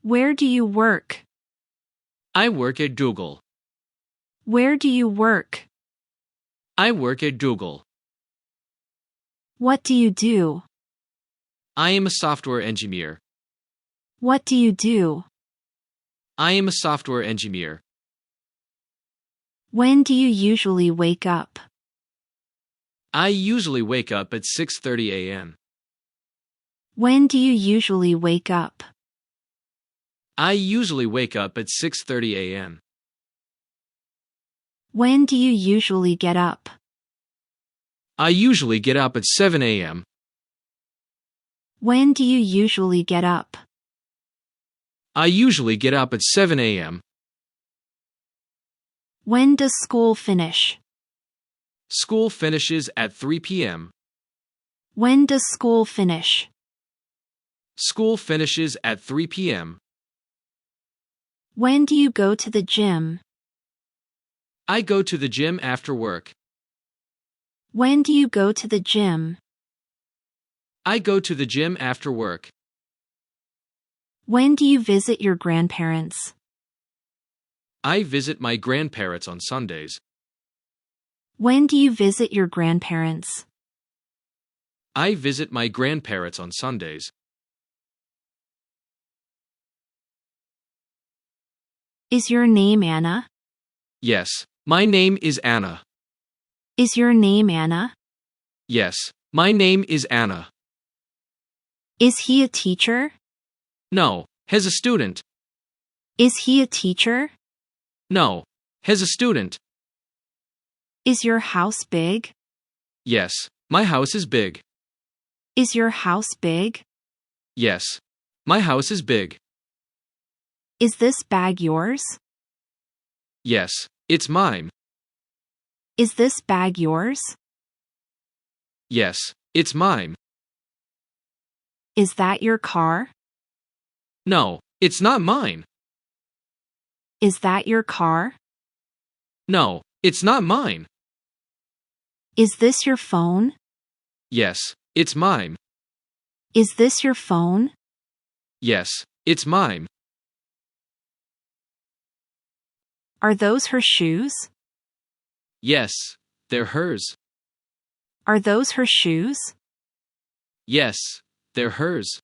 Where do you work? I work at Google. Where do you work? I work at Google. What do you do? I am a software engineer. What do you do? I am a software engineer. When do you usually wake up? I usually wake up at 6:30 a.m. When do you usually wake up? I usually wake up at 6:30 a.m. When do you usually get up? I usually get up at 7 a.m. When do you usually get up? I usually get up at 7 a.m. When does school finish? School finishes at 3 p.m. When does school finish? School finishes at 3 p.m. When do you go to the gym? I go to the gym after work. When do you go to the gym? I go to the gym after work. When do you visit your grandparents? I visit my grandparents on Sundays. When do you visit your grandparents? I visit my grandparents on Sundays. Is your name Anna? Yes, my name is Anna. Is your name Anna? Yes, my name is Anna. Is he a teacher? No, he's a student. Is he a teacher? No, he's a student. Is your house big? Yes, my house is big. Is your house big? Yes, my house is big. Is this bag yours? Yes, it's mine. Is this bag yours? Yes, it's mine. Is that your car? No, it's not mine. Is that your car? No, it's not mine. Is this your phone? Yes, it's mine. Is this your phone? Yes, it's mine. Are those her shoes? Yes, they're hers. Are those her shoes? Yes, they're hers.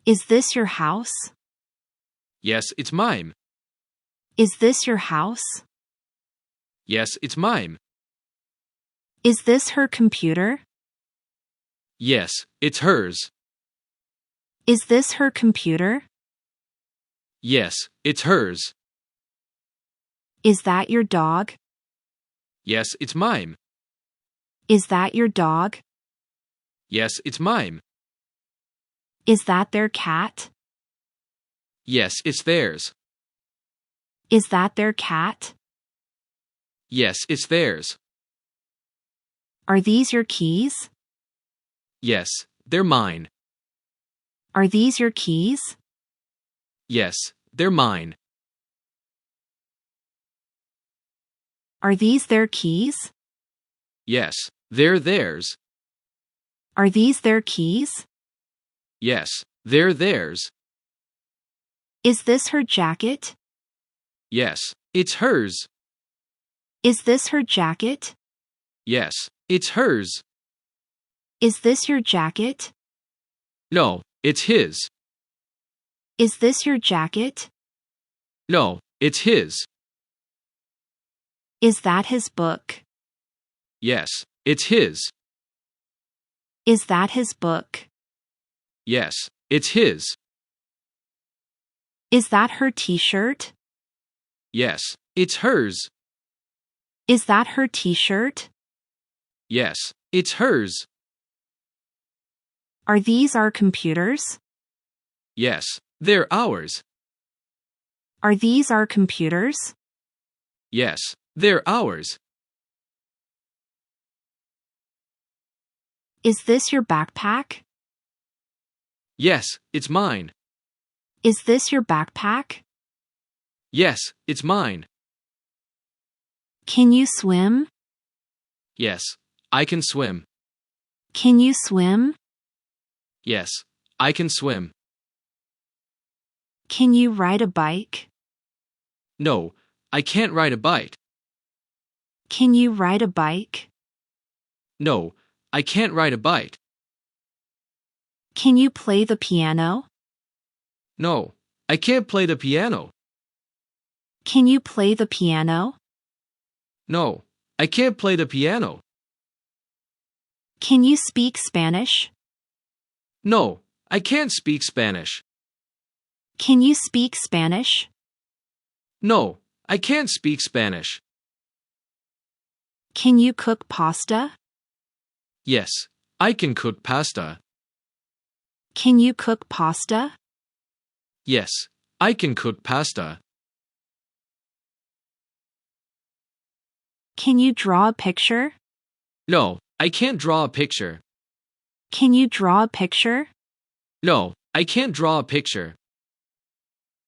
Is this your house? Yes, it's mine. Is this your house? Yes, it's mine. Is this her computer? Yes, it's hers. Is this her computer? Yes, it's hers. Is that your dog? Yes, it's mine. Is that your dog? Yes, it's mine. Is that their cat? Yes, it's theirs. Is that their cat? Yes, it's theirs. Are these your keys? Yes, they're mine. Are these your keys? Yes, they're mine. Are these their keys? Yes, they're theirs. Are these their keys? Yes, they're theirs. Is this her jacket? Yes, it's hers. Is this her jacket? Yes, it's hers. Is this your jacket? No, it's his. Is this your jacket? No, it's his. Is that his book? Yes, it's his. Is that his book? Yes, it's his. Is that her t-shirt? Yes, it's hers. Is that her t-shirt? Yes, it's hers. Are these our computers? Yes, they're ours. Are these our computers? Yes, they're ours. Is this your backpack? Yes, it's mine. Is this your backpack? Yes, it's mine. Can you swim? Yes, I can swim. Can you swim? Yes, I can swim. Can you ride a bike? No, I can't ride a bike. Can you ride a bike? No, I can't ride a bike. Can you play the piano? No, I can't play the piano. Can you play the piano? No, I can't play the piano. Can you speak Spanish? No, I can't speak Spanish. Can you speak Spanish? No, I can't speak Spanish. Can you cook pasta? Yes, I can cook pasta. Can you cook pasta? Yes, I can cook pasta. Can you draw a picture? No, I can't draw a picture. Can you draw a picture? No, I can't draw a picture.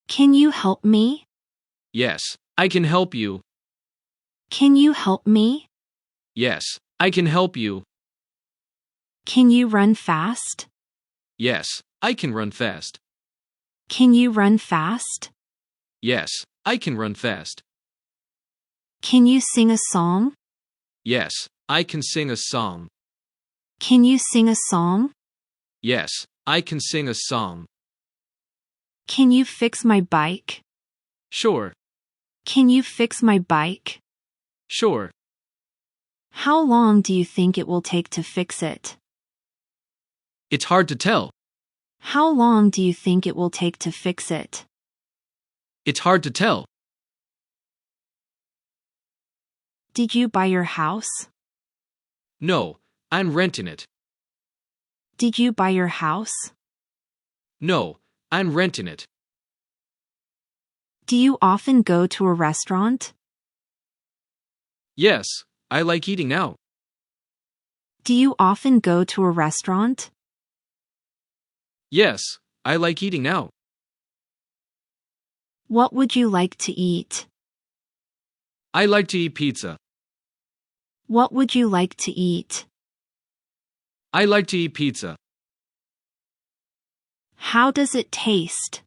Can you help me? Yes, I can help you. Can you help me? Yes, I can help you. Can you run fast? Yes, I can run fast. Can you run fast? Yes, I can run fast. Can you sing a song? Yes, I can sing a song. Can you sing a song? Yes, I can sing a song. Can you fix my bike? Sure, Can you fix my bike? sure. How long do you think it will take to fix it? It's hard to tell. How long do you think it will take to fix it? It's hard to tell. Did you buy your house? No, I'm renting it. Did you buy your house? No, I'm renting it. Do you often go to a restaurant? Yes, I like eating out. Do you often go to a restaurant? Yes, I like eating out. What would you like to eat? I like to eat pizza. What would you like to eat? I like to eat pizza. How does it taste?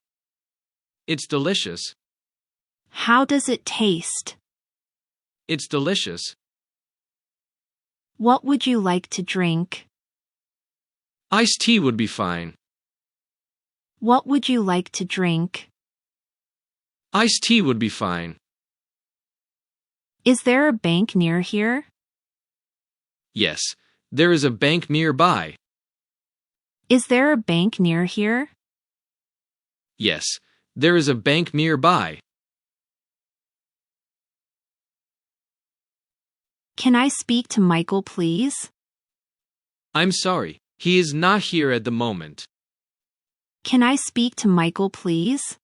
It's delicious. How does it taste? It's delicious. What would you like to drink? Iced tea would be fine. What would you like to drink? Iced tea would be fine. Is there a bank near here? Yes, there is a bank nearby. Is there a bank near here? Yes, there is a bank nearby. Can I speak to Michael, please? I'm sorry, he is not here at the moment. Can I speak to Michael, please?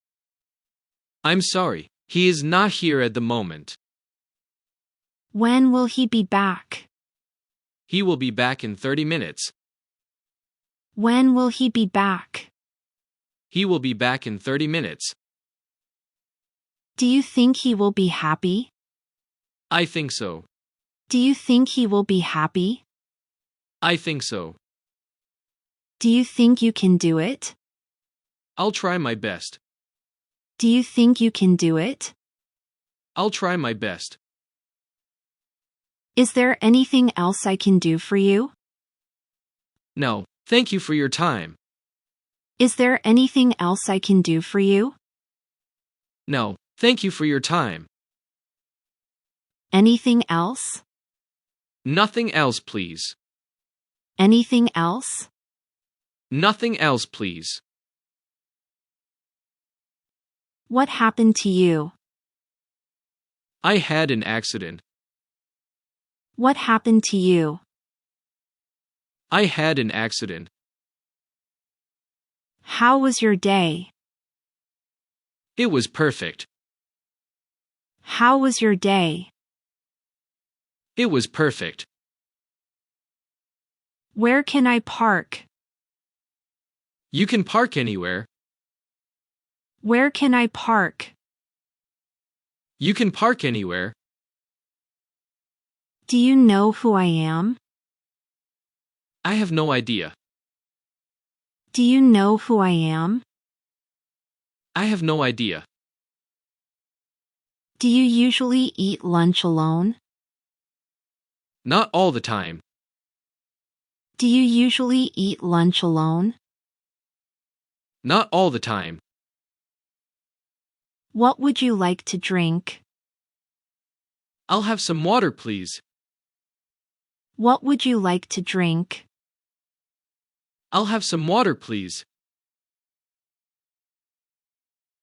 I'm sorry, he is not here at the moment. When will he be back? He will be back in 30 minutes. When will he be back? He will be back in 30 minutes. Do you think he will be happy? I think so. Do you think he will be happy? I think so. Do you think you can do it? I'll try my best. Do you think you can do it? I'll try my best. Is there anything else I can do for you? No, thank you for your time. Is there anything else I can do for you? No, thank you for your time. Anything else? Nothing else, please. Anything else? Nothing else, please. What happened to you? I had an accident. What happened to you? I had an accident. How was your day? It was perfect. How was your day? It was perfect. Where can I park? You can park anywhere. Where can I park? You can park anywhere. Do you know who I am? I have no idea. Do you know who I am? I have no idea. Do you usually eat lunch alone? Not all the time. Do you usually eat lunch alone? Not all the time. What would you like to drink? I'll have some water, please. What would you like to drink? I'll have some water, please.